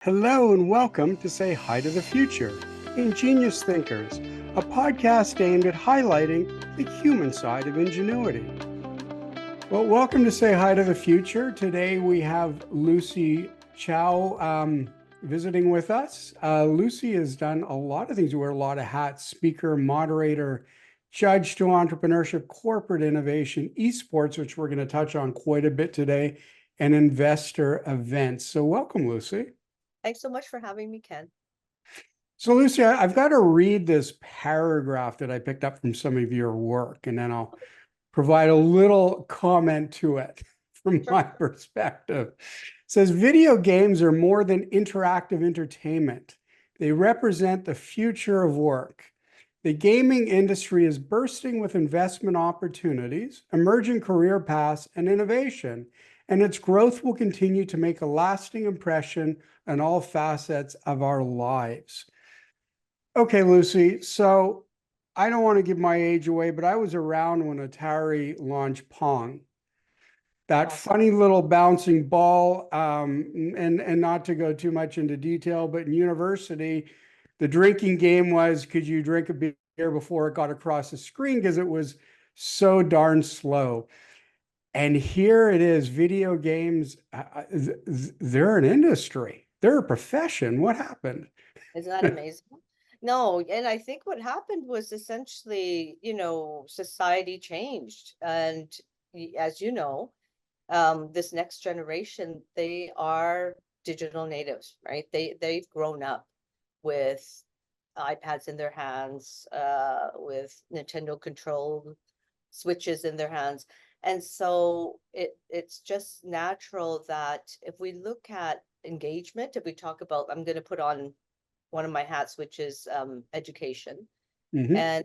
Hello and welcome to Say Hi to the Future, Ingenious Thinkers, a podcast aimed at highlighting the human side of ingenuity. Well, welcome to Say Hi to the Future. Today we have Lucy Chow visiting with us. Lucy has done a lot of things. You wear a lot of hats: speaker, moderator, judge to entrepreneurship, corporate innovation, esports, which we're going to touch on quite a bit today, and investor events. So welcome, Lucy. Thanks so much for having me, Ken. So, Lucy, I've got to read this paragraph that I picked up from some of your work, and then I'll provide a little comment to it from Sure. my perspective. It says video games are more than interactive entertainment. They represent the future of work. The gaming industry is bursting with investment opportunities, emerging career paths, and innovation, and its growth will continue to make a lasting impression on all facets of our lives. Okay, Lucy. So I don't want to give my age away, but I was around when Atari launched Pong. That Awesome. funny little bouncing ball, and not to go too much into detail, but in university, the drinking game was, could you drink a beer before it got across the screen because it was so darn slow. And here it is, video games, they're an industry, they're a profession. What happened? Isn't that amazing? No, and I think what happened was essentially, society changed. And as you know, this next generation, they are digital natives, right? They've grown up with iPads in their hands, with Nintendo controlled switches in their hands. And so it's just natural that if we look at engagement, if we talk about, I'm going to put on one of my hats, which is education. Mhm. And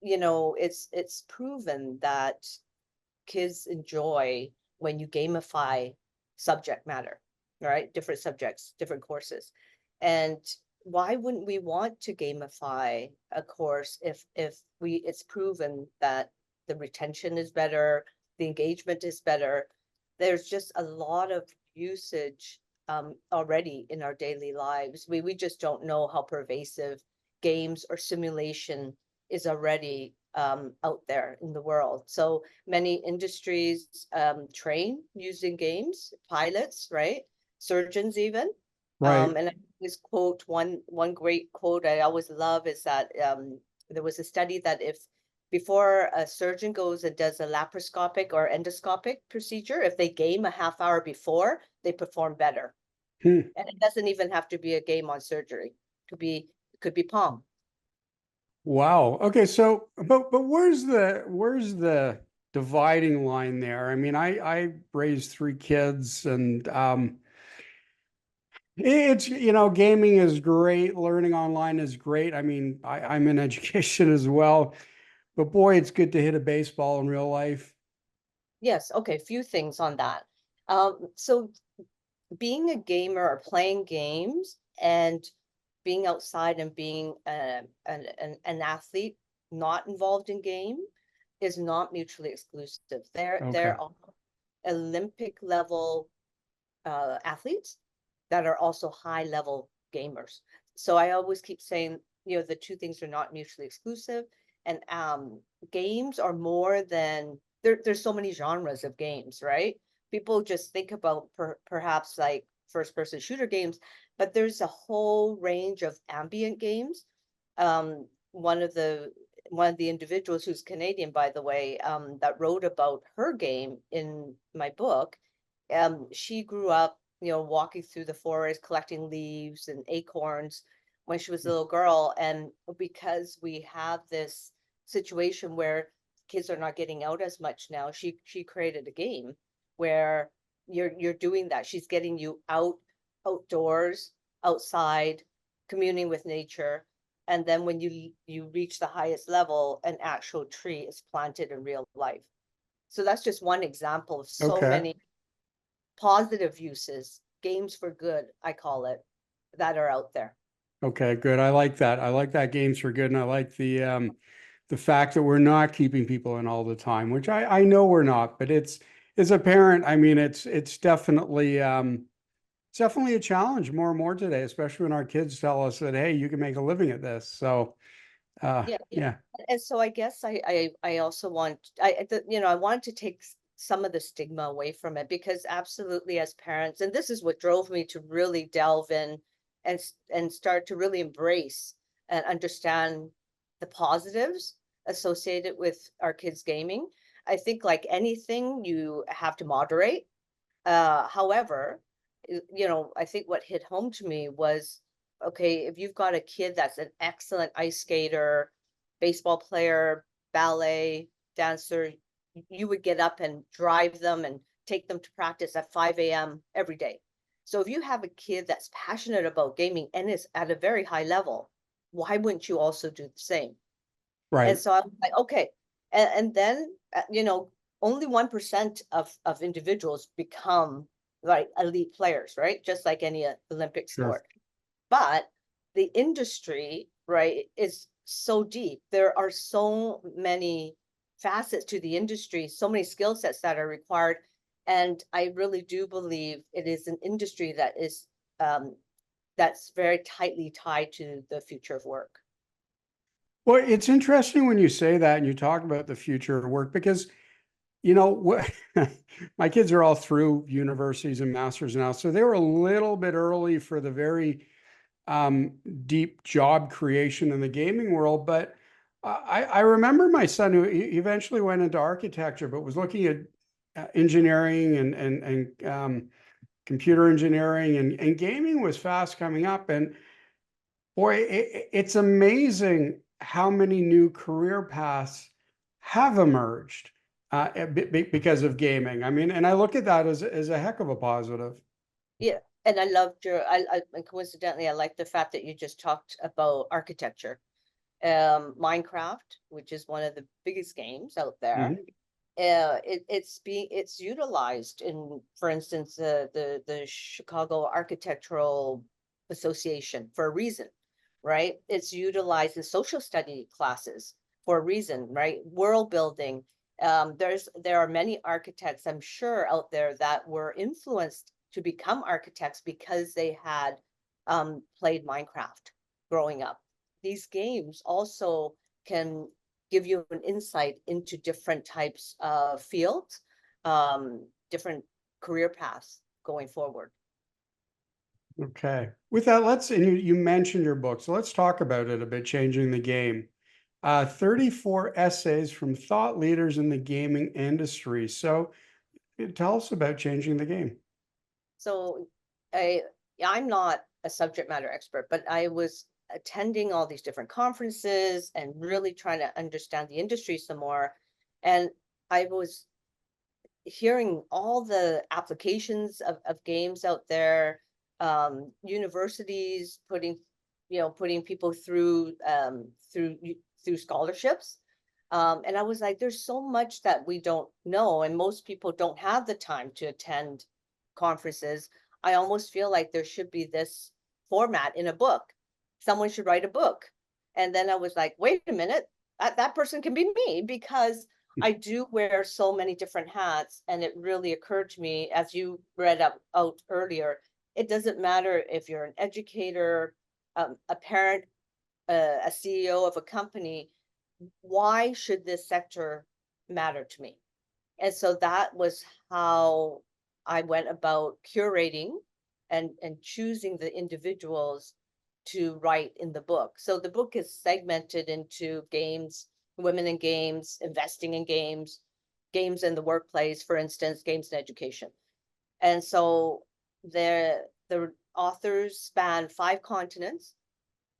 it's proven that kids enjoy when you gamify subject matter, right? Different subjects, different courses. And why wouldn't we want to gamify a course if we it's proven that the retention is better, the engagement is better. There's just a lot of usage already in our daily lives. We just don't know how pervasive games or simulation is already out there in the world. So many industries train using games, pilots, right? Surgeons even. Right. And this quote, one great quote I always love is that there was a study that if before a surgeon goes and does a laparoscopic or endoscopic procedure, if they game a half hour before, they perform better. Hmm. And it doesn't even have to be a game on surgery. It could be Pong. Wow. Okay. So, but where's the dividing line there? I mean, I raised three kids, and it's gaming is great, learning online is great. I mean, I'm in education as well, but boy, it's good to hit a baseball in real life. Yes, okay, few things on that. So being a gamer or playing games and being outside and being an athlete not involved in game is not mutually exclusive. Okay. There are Olympic level athletes that are also high level gamers. So I always keep saying, the two things are not mutually exclusive. And games are more than there's so many genres of games, right? People just think about perhaps like first person shooter games, but there's a whole range of ambient games. Um, one of the individuals who's Canadian, by the way, that wrote about her game in my book, she grew up, walking through the forest, collecting leaves and acorns when she was a little girl. And because we have this situation where kids are not getting out as much now, she created a game where you're doing that. She's getting you outdoors, outside, communing with nature. And then when you reach the highest level, an actual tree is planted in real life. So that's just one example of so Okay. many positive uses, games for good, I call it, that are out there. Okay, good. I like that. I like that games for good, and I like the fact that we're not keeping people in all the time, which I know we're not, but it's as a parent, I mean, it's definitely It's definitely a challenge more and more today, especially when our kids tell us that, hey, you can make a living at this. So, Yeah, yeah. yeah, And so I guess I also I wanted to take some of the stigma away from it, because absolutely, as parents, and this is what drove me to really delve in and start to really embrace and understand the positives associated with our kids gaming. I think, like anything, you have to moderate. However, I think what hit home to me was, okay, if you've got a kid that's an excellent ice skater, baseball player, ballet dancer, you would get up and drive them and take them to practice at 5 a.m. every day. So if you have a kid that's passionate about gaming and is at a very high level, why wouldn't you also do the same? And right, so I'm like, okay. And then, only 1% of individuals become like elite players, right? Just like any Olympic sure. sport. But the industry, right, is so deep. There are so many facets to the industry, so many skill sets that are required. And I really do believe it is an industry um, that's very tightly tied to the future of work. Well, it's interesting when you say that and you talk about the future of work because, what my kids are all through universities and masters now. So they were a little bit early for the very um, deep job creation in the gaming world. But I remember my son who he eventually went into architecture, but was looking at engineering and computer engineering and gaming was fast coming up. And boy, it's amazing how many new career paths have emerged because of gaming. I mean, and I look at that as a heck of a positive. Yeah, and I loved and coincidentally, I like the fact that you just talked about architecture. Minecraft, which is one of the biggest games out there, Mhm. it's utilized in, for instance, the Chicago Architectural Association for a reason, right? It's utilized in social study classes for a reason, right? World building. There are many architects, I'm sure, out there that were influenced to become architects because they had played Minecraft growing up. These games also can give you an insight into different types of fields, different career paths going forward. Okay. With that, and you mentioned your book, so let's talk about it a bit, Changing the Game. 34 essays from thought leaders in the gaming industry. So tell us about Changing the Game. So I I'm not a subject matter expert, but I was attending all these different conferences and really trying to understand the industry some more. And I was hearing all the applications of games out there, universities putting people through scholarships. And I was like, there's so much that we don't know, and most people don't have the time to attend conferences. I almost feel like there should be this format in a book. Someone should write a book. And then I was like, wait a minute, that person can be me, because I do wear so many different hats, and it really occurred to me, as you read out earlier, it doesn't matter if you're an educator, a parent, a CEO of a company. Why should this sector matter to me? And so that was how I went about curating and choosing the individuals to write in the book. So the book is segmented into games, women in games, investing in games, games in the workplace, for instance, games in education. And so the authors span 5 continents,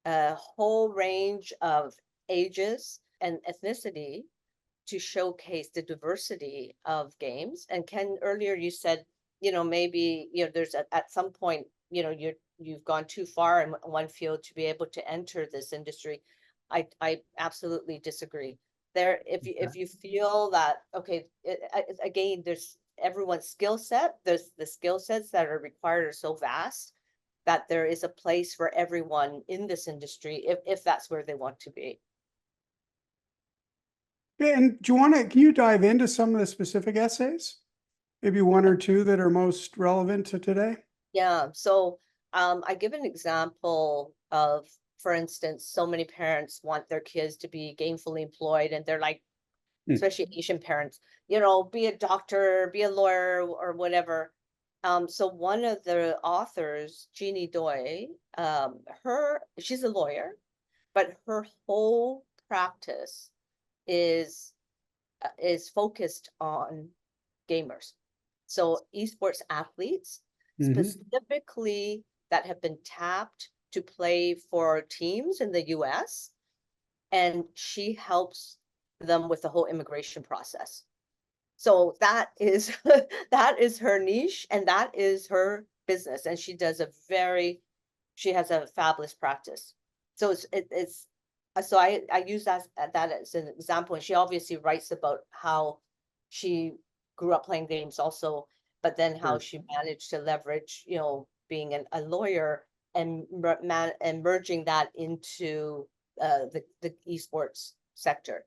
a whole range of ages and ethnicity, to showcase the diversity of games. And Ken, earlier you said, maybe, there's at some point, you've gone too far in one field to be able to enter this industry. I absolutely disagree. There, if you feel that, okay, again, there's everyone's skill set. There's the skill sets that are required are so vast that there is a place for everyone in this industry if that's where they want to be. Yeah, and can you dive into some of the specific essays? Maybe one or two that are most relevant to today? Yeah, so I give an example of, for instance, so many parents want their kids to be gainfully employed, and they're like, Hmm. especially Asian parents, be a doctor, be a lawyer, or whatever. So one of the authors, Jeannie Doi, she's a lawyer, but her whole practice is is focused on gamers. So esports athletes Hmm. specifically that have been tapped to play for teams in the US, and she helps them with the whole immigration process. So that is that is her niche, and that is her business, and she has a fabulous practice. So it's so I use that as an example, and she obviously writes about how she grew up playing games also, but then how Sure. she managed to leverage, being a lawyer and merging that into the esports sector.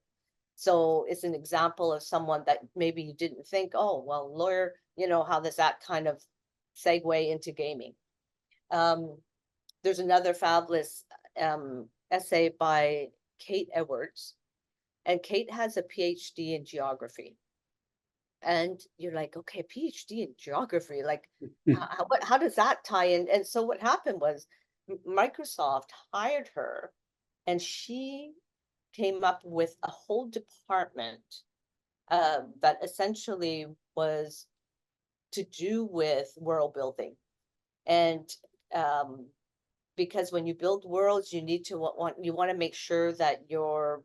So it's an example of someone that maybe you didn't think, oh, well, lawyer, how does that kind of segue into gaming? Um, there's another fabulous essay by Kate Edwards, and Kate has a PhD in geography. And you're like, okay, a PhD in geography, like, how does that tie in? And so what happened was Microsoft hired her, and she came up with a whole department that essentially was to do with world building. And um, because when you build worlds, you need to you want to make sure that you're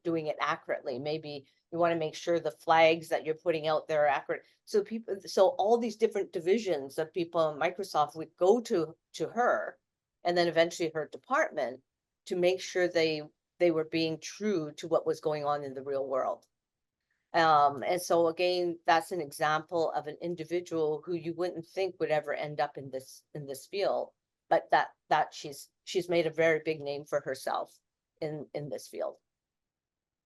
doing it accurately. Maybe you want to make sure the flags that you're putting out there are accurate. So all these different divisions of people in Microsoft would go to her, and then eventually her department, to make sure they were being true to what was going on in the real world. And so again, that's an example of an individual who you wouldn't think would ever end up in this field, but that she's made a very big name for herself in this field.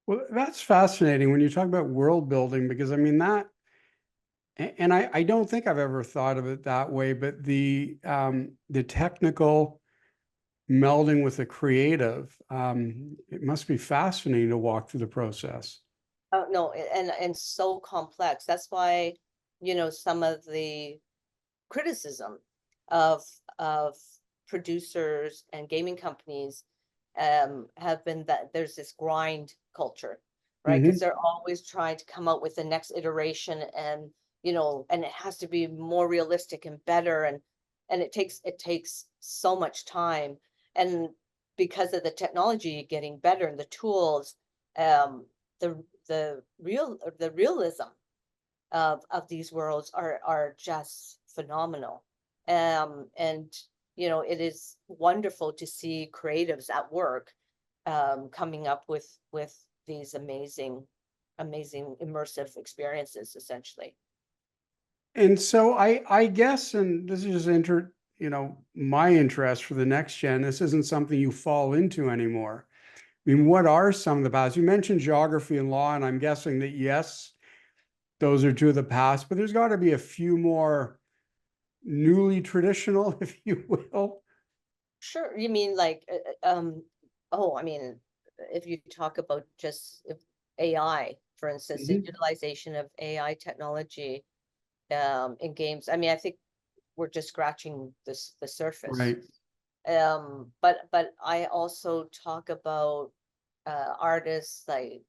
Well, that's fascinating when you talk about world building, because I mean that, and I don't think I've ever thought of it that way, but the technical melding with the creative, it must be fascinating to walk through the process. Oh no, and so complex. That's why, some of the criticism of of producers and gaming companies have been that there's this grind culture, right? Because Hmm. they're always trying to come out with the next iteration, and and it has to be more realistic and better, and it takes so much time. And because of the technology getting better and the tools, um the realism of these worlds are just phenomenal. And it is wonderful to see creatives at work, coming up with these amazing immersive experiences, essentially. And so I guess, and this is just my interest for the next gen. This isn't something you fall into anymore. I mean, what are some of the paths? You mentioned geography and law, and I'm guessing that yes, those are two of the past, but there's got to be a few more newly traditional, if you will. Sure, you mean like oh, I mean, if you talk about just if AI, for instance, the Mhm. utilization of AI technology in games, I mean, I think we're just scratching the surface. Right. But I also talk about artists like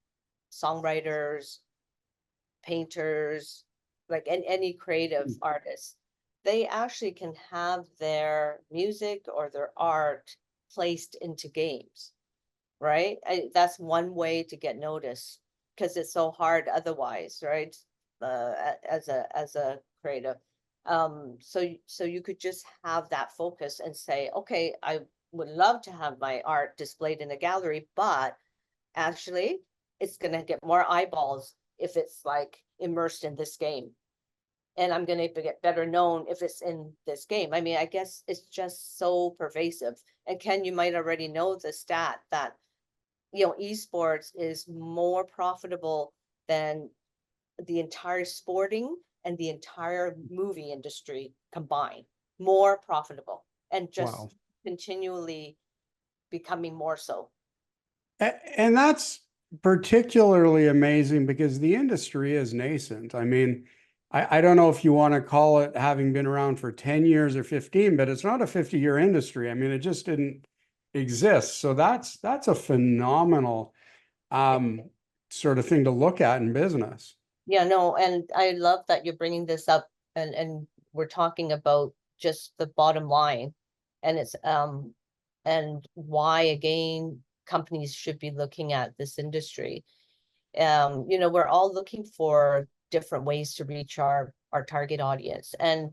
songwriters, painters, like any creative artist. They actually can have their music or their art placed into games, right? That's one way to get noticed, because it's so hard otherwise, right? As a creative. So you could just have that focus and say, okay, I would love to have my art displayed in a gallery, but actually it's going to get more eyeballs if it's like immersed in this game, and I'm going to get better known if it's in this game. I mean, I guess it's just so pervasive. And Ken, you might already know the stat that esports is more profitable than the entire sporting and the entire movie industry combined. more profitable and Wow. just continually becoming more so. And that's particularly amazing because the industry is nascent. I mean, I don't know if you want to call it having been around for 10 years or 15, but it's not a 50-year industry. I mean, it just didn't exist. So that's a phenomenal sort of thing to look at in business. Yeah, no, and I love that you're bringing this up, and we're talking about just the bottom line, and it's and why again companies should be looking at this industry. You know, we're all looking for different ways to reach our target audience, and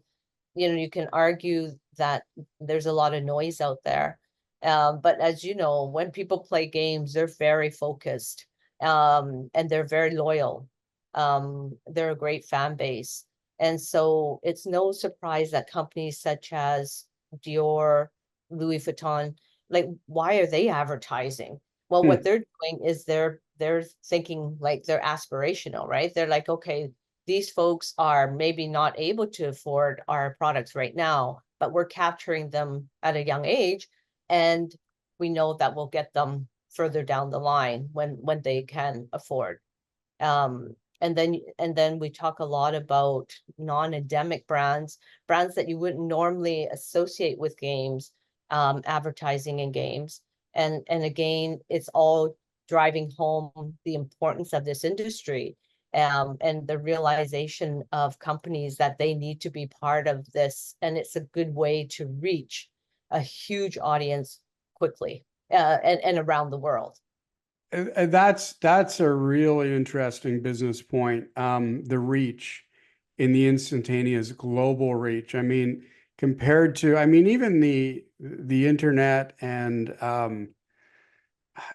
you know, you can argue that there's a lot of noise out there. But as you know, when people play games, they're very focused, and they're very loyal. They're a great fan base. And so it's no surprise that companies such as Dior, Louis Vuitton, like, why are they advertising? Well, what Hmm. they're doing is they're thinking like they're aspirational, right? They're like, okay, these folks are maybe not able to afford our products right now, but we're capturing them at a young age, and we know that we'll get them further down the line when they can afford. And then we talk a lot about non-endemic brands, brands that you wouldn't normally associate with games, advertising in games. And again, it's all driving home the importance of this industry, and the realization of companies that they need to be part of this. And it's a good way to reach a huge audience quickly, and around the world. That's a really interesting business point. The reach in the instantaneous global reach. I mean, compared to, I mean, even the internet and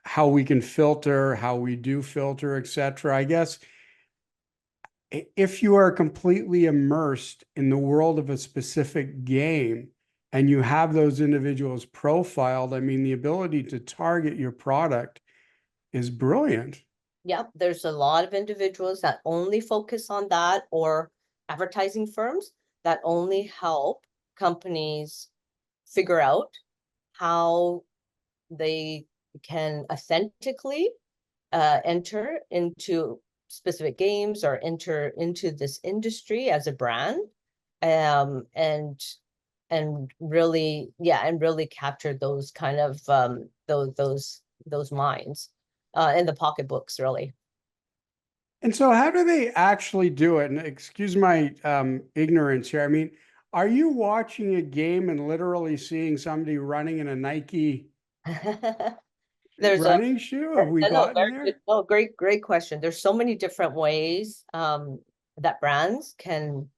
how we can filter, how we do filter, etc. I guess if you are completely immersed in the world of a specific game and you have those individuals profiled, I mean, the ability to target your product is brilliant. Yep, there's a lot of individuals that only focus on that, or advertising firms that only help companies figure out how they can authentically enter into specific games or enter into this industry as a brand, um, and and really, yeah, and really capture those kind of those minds in the pocketbooks, really. And so how do they actually do it? And excuse my ignorance here. I mean, are you watching a game and literally seeing somebody running in a Nike There's a running shoe? Have we no, gotten very good. there? No, great question. There's so many different ways that brands can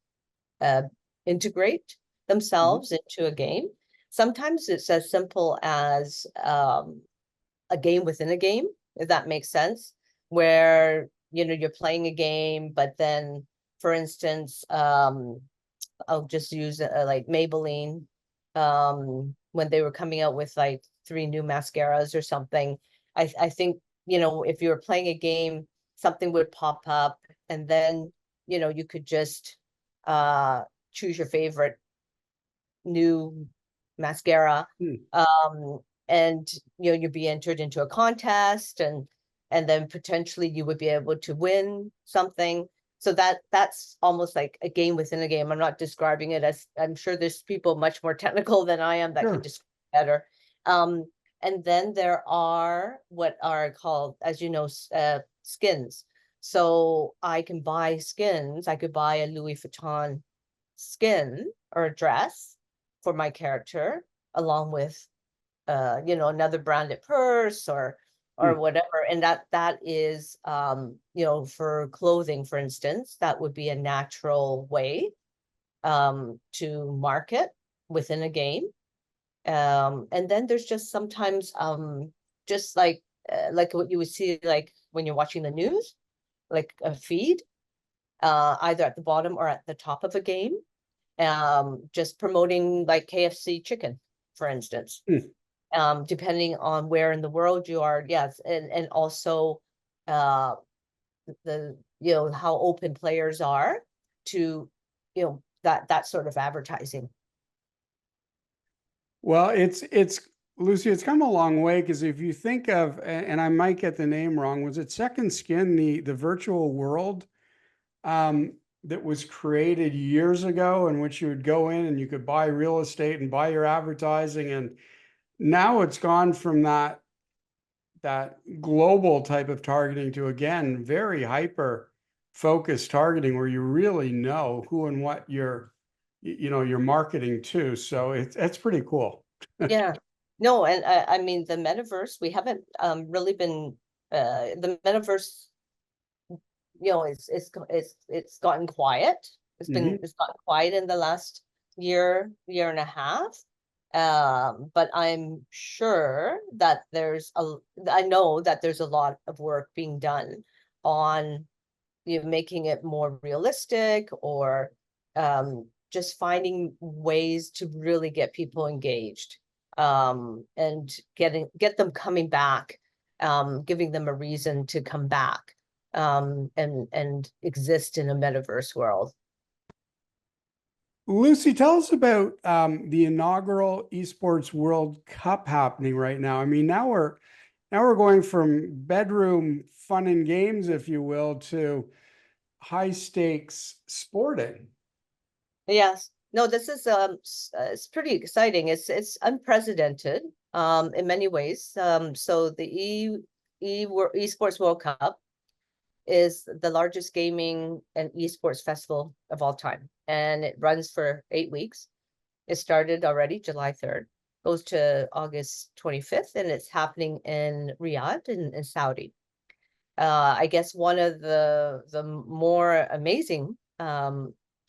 uh, integrate Mhm. themselves into a game. Sometimes it's as simple as a game within a game, if that makes sense, where you know you're playing a game, but then, for instance, I'll just use like Maybelline, when they were coming out with like 3 new mascaras or something. I think, you know, if you were playing a game, something would pop up, and then, you know, you could just uh choose your favorite new mascara, Hmm. um and you know, you'd be entered into a contest, and then potentially you would be able to win something. So that's almost like a game within a game. I'm not describing it as, I'm sure there's people much more technical than I am that can Sure. describe better. um and then there are what are called, as you know, skins. So I can buy skins. I could buy a Louis Vuitton skin or a dress for my character, along with you know, another branded purse or Hmm. whatever. And that is, you know, for clothing, for instance, that would be a natural way to market within a game. And then there's just sometimes just like what you would see like when you're watching the news, like a feed, either at the bottom or at the top of a game, just promoting like KFC chicken, for instance, Hmm. depending on where in the world you are. Yes, and also uh the, you know, how open players are to, you know, that sort of advertising. Well, it's Lucy, it's come a long way because if you think of, and I might get the name wrong, was it Second Skin, the virtual world that was created years ago, in which you would go in and you could buy real estate and buy your advertising, and now it's gone from that global type of targeting to, again, very hyper focused targeting where you really know who and what you're marketing to. So it's pretty cool. Yeah, no, and I mean the metaverse, we haven't really been the metaverse, it's gotten quiet. Mhm. It's gotten quiet in the last year and a half. But I'm sure that I know that there's a lot of work being done on making it more realistic, or just finding ways to really get people engaged, and get them coming back, giving them a reason to come back, and exist in a metaverse world. Lucy, tell us about the inaugural Esports World Cup happening right now. I mean, now we're going from bedroom fun and games, if you will, to high stakes sporting. Yes. No, this is it's pretty exciting. It's unprecedented in many ways. So the Esports World Cup is the largest gaming and esports festival of all time, and it runs for 8 weeks. It started already July 3rd, goes to August 25th, and it's happening in Riyadh in Saudi. I guess one of the more amazing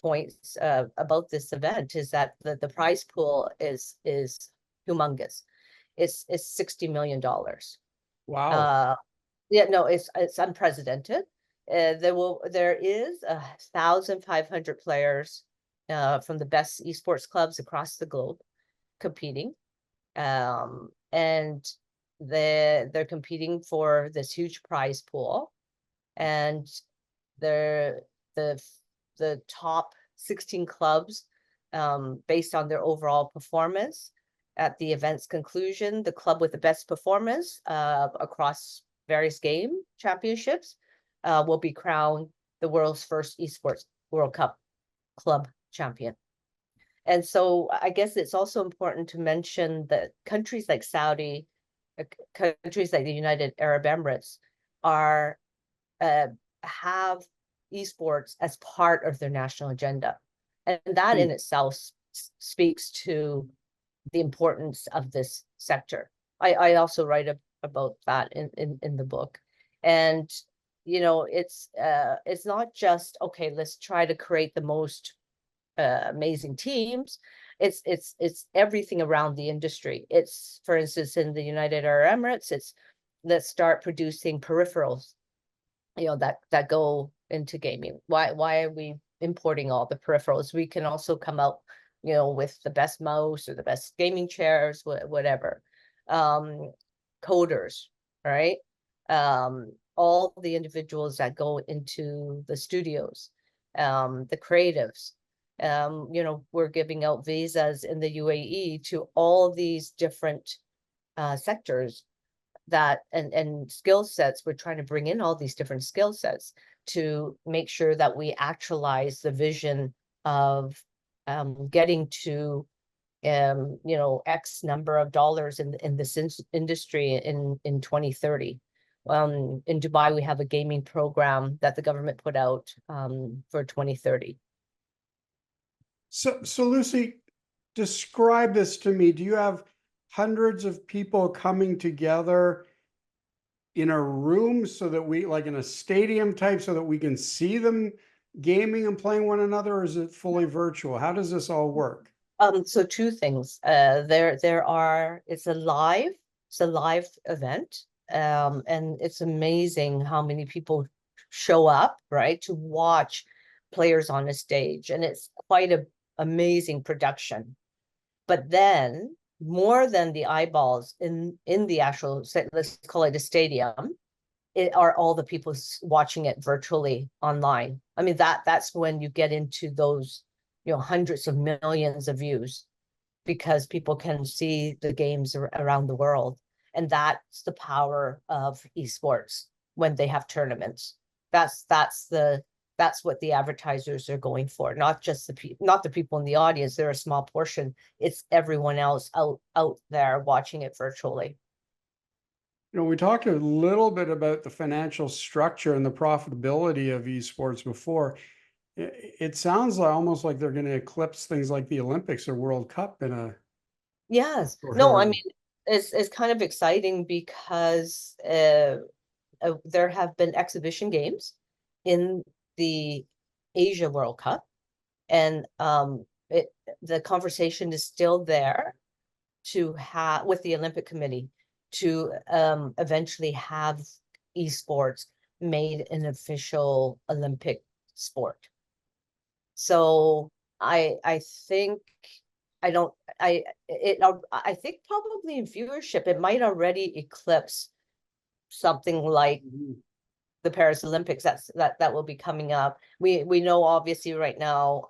points about this event is that the prize pool is humongous. It's $60 million. Wow. Uh, yeah, no, it's unprecedented. There is 1,500 players from the best esports clubs across the globe competing, and they're competing for this huge prize pool, and they're the the top 16 clubs, based on their overall performance. At the event's conclusion, the club with the best performance across various game championships will be crowned the world's first esports World Cup club champion. And so I guess it's also important to mention that countries like Saudi, countries like the United Arab Emirates are uh, have esports as part of their national agenda. And that in Hmm. itself speaks to the importance of this sector. I also write about that in the book. And it's not just, okay, let's try to create the most amazing teams. It's everything around the industry. It's, for instance, in the United Arab Emirates, it's let's start producing peripherals, that go into gaming. Why are we importing all the peripherals? We can also come out, with the best mouse or the best gaming chairs, whatever. Coders, right? All the individuals that go into the studios, the creatives. We're giving out visas in the UAE to all these different sectors, that and skill sets. We're trying to bring in all these different skill sets to make sure that we actualize the vision of getting to X number of dollars in this industry in 2030. In Dubai, we have a gaming program that the government put out for 2030. So Lucy, describe this to me. Do you have hundreds of people coming together in a room so that we, like in a stadium type, so that we can see them gaming and playing one another, or is it fully virtual? How does this all work? So two things. It's a live event. And it's amazing how many people show up, right, to watch players on a stage. And it's quite a amazing production. But then more than the eyeballs in the actual, let's call it a stadium, it are all the people watching it virtually online. I mean, that's when you get into those, hundreds of millions of views. because people can see the games around the world. And that's the power of esports when they have tournaments. That's what the advertisers are going for, not just not the people in the audience. They're a small portion. It's everyone else out there watching it virtually. We talked a little bit about the financial structure and the profitability of esports before. It sounds like almost like they're going to eclipse things like the Olympics or World Cup in a Yes. short No, I order. mean, it's kind of exciting because there have been exhibition games in the Asia World Cup, and the conversation is still there to have with the Olympic Committee to eventually have esports made an official Olympic sport. So I think I don't I think probably in viewership it might already eclipse something like the Paris Olympics that will be coming up. We know obviously right now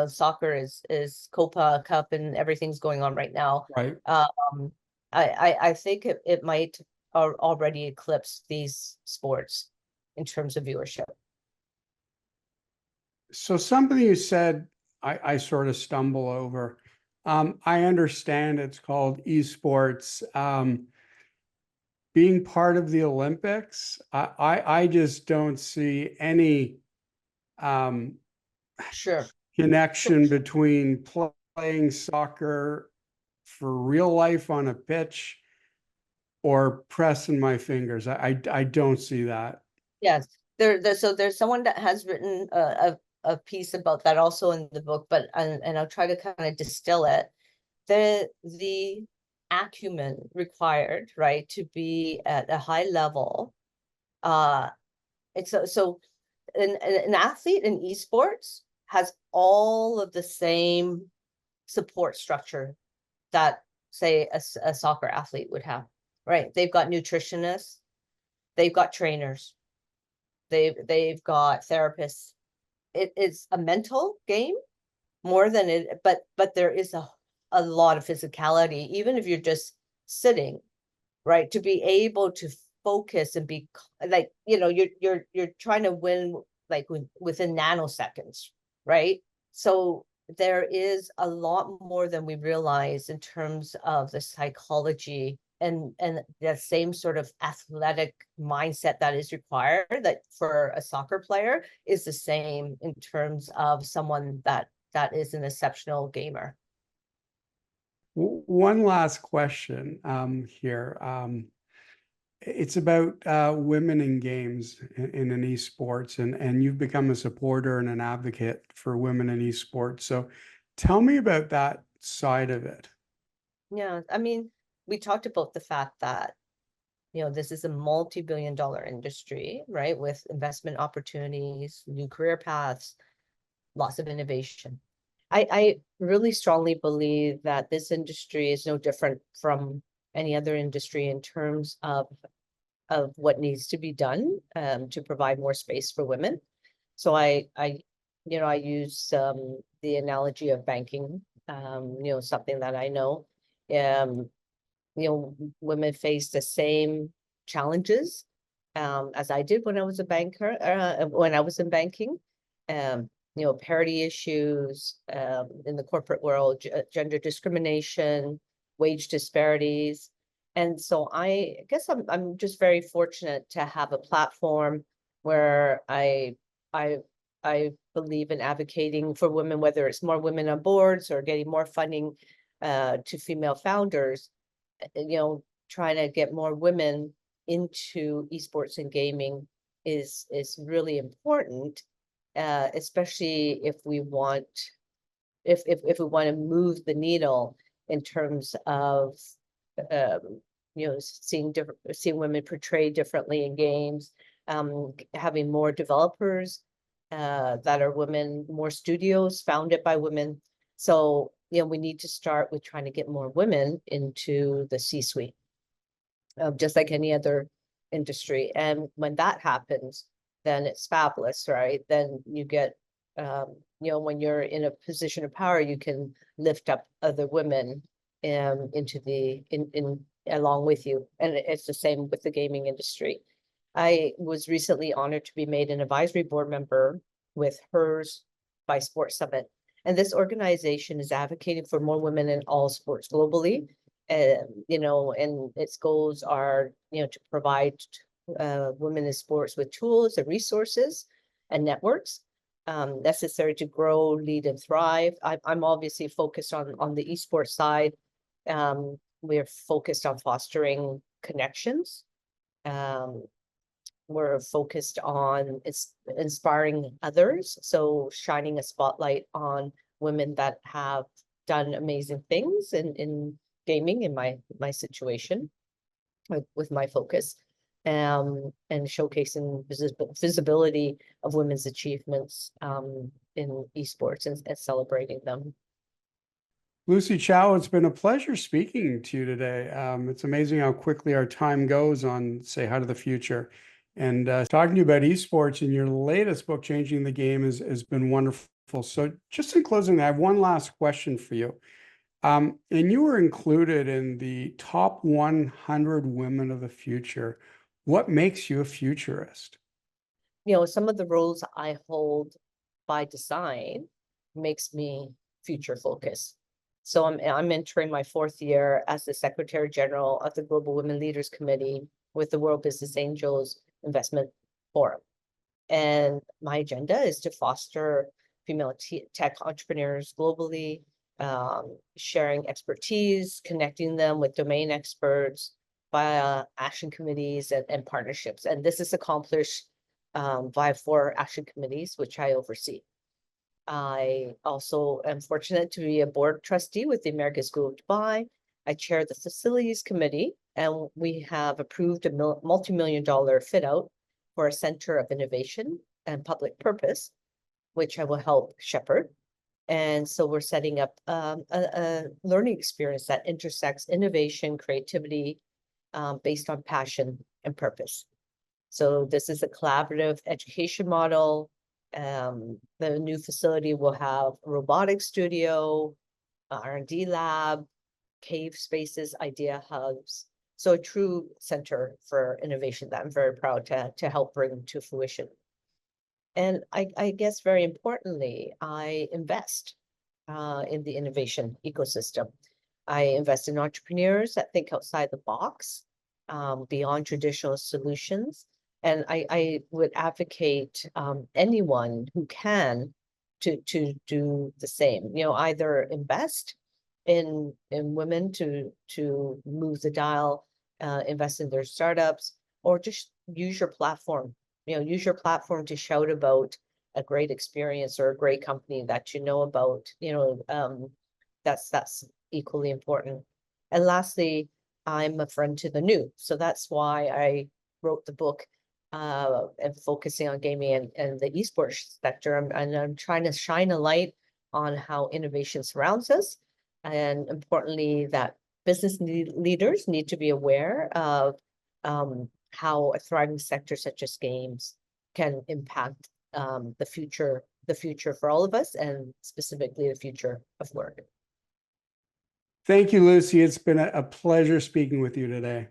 soccer is Copa Cup and everything's going on right now. Right. I think it might already eclipse these sports in terms of viewership. So something you said, I sort of stumble over. I understand it's called esports. Being part of the Olympics, I just don't see any Sure. connection between playing soccer for real life on a pitch or pressing my fingers. I don't see that. Yes, so there's someone that has written a piece about that also in the book, but and I'll try to kind of distill it. The acumen required, right, to be at a high level. It's so an athlete in esports has all of the same support structure that say a soccer athlete would have, right? They've got nutritionists, they've got trainers, they've got therapists. It is a mental game more than it, but there is a lot of physicality, even if you're just sitting, right? To be able to focus and be like, you're trying to win like within nanoseconds, right? So there is a lot more than we realize in terms of the psychology and the same sort of athletic mindset that is required that for a soccer player is the same in terms of someone that is an exceptional gamer. One last question here. It's about women in games in an esports, and you've become a supporter and an advocate for women in esports. So tell me about that side of it. Yeah, I mean, we talked about the fact that this is a multi-billion-dollar industry, right? With investment opportunities, new career paths, lots of innovation. I really strongly believe that this industry is no different from any other industry in terms of what needs to be done to provide more space for women. So I use the analogy of banking, something that I know. Women face the same challenges as I did when I was a banker, when I was in banking. Parity issues in the corporate world, gender discrimination, wage disparities. And so I guess I'm just very fortunate to have a platform where I believe in advocating for women, whether it's more women on boards or getting more funding to female founders, trying to get more women into esports and gaming is really important, especially if we want to move the needle in terms of seeing women portrayed differently in games, having more developers that are women, more studios founded by women. So we need to start with trying to get more women into the C-suite, just like any other industry. And when that happens, then it's fabulous, right? Then you get When you're in a position of power, you can lift up other women into in along with you. And it's the same with the gaming industry. I was recently honored to be made an advisory board member with HERS by Sports Summit. And this organization is advocating for more women in all sports globally. And its goals are, to provide women in sports with tools and resources and networks necessary to grow, lead, and thrive. I'm obviously focused on the esports side. We're focused on fostering connections. We're focused on inspiring others, so shining a spotlight on women that have done amazing things in gaming in my situation with my focus, and showcasing visibility of women's achievements in esports and celebrating them. Lucy Chow, it's been a pleasure speaking to you today. It's amazing how quickly our time goes on Say Hi to the Future. And talking to you about esports in your latest book, Changing the Game, has been wonderful. So just in closing, I have one last question for you. And you were included in the top 100 women of the future. What makes you a futurist? Some of the roles I hold by design makes me future focused. So I'm entering my 4th year as the Secretary General of the Global Women Leaders Committee with the World Business Angels Investment Forum. And my agenda is to foster female tech entrepreneurs globally, sharing expertise, connecting them with domain experts via action committees and partnerships. And this is accomplished via 4 action committees, which I oversee. I also am fortunate to be a board trustee with the American School of Dubai. I chair the facilities committee, and we have approved a multi-million-dollar fit out for a center of innovation and public purpose, which I will help shepherd. And so we're setting up a learning experience that intersects innovation, creativity, based on passion and purpose. So this is a collaborative education model. The new facility will have a robotics studio, R&D lab, cave spaces, idea hubs. So a true center for innovation that I'm very proud to help bring to fruition. And I guess very importantly, I invest in the innovation ecosystem. I invest in entrepreneurs that think outside the box, beyond traditional solutions. And I would advocate anyone who can to do the same. Either invest in women to move the dial, invest in their startups, or just use your platform. Use your platform to shout about a great experience or a great company that you know about. That's equally important. And lastly, I'm a friend to the new, so that's why I wrote the book and focusing on gaming and the esports sector. And I'm trying to shine a light on how innovation surrounds us, and importantly, that business leaders need to be aware of how a thriving sector such as games can impact the future for all of us, and specifically the future of work. Thank you, Lucy. It's been a pleasure speaking with you today.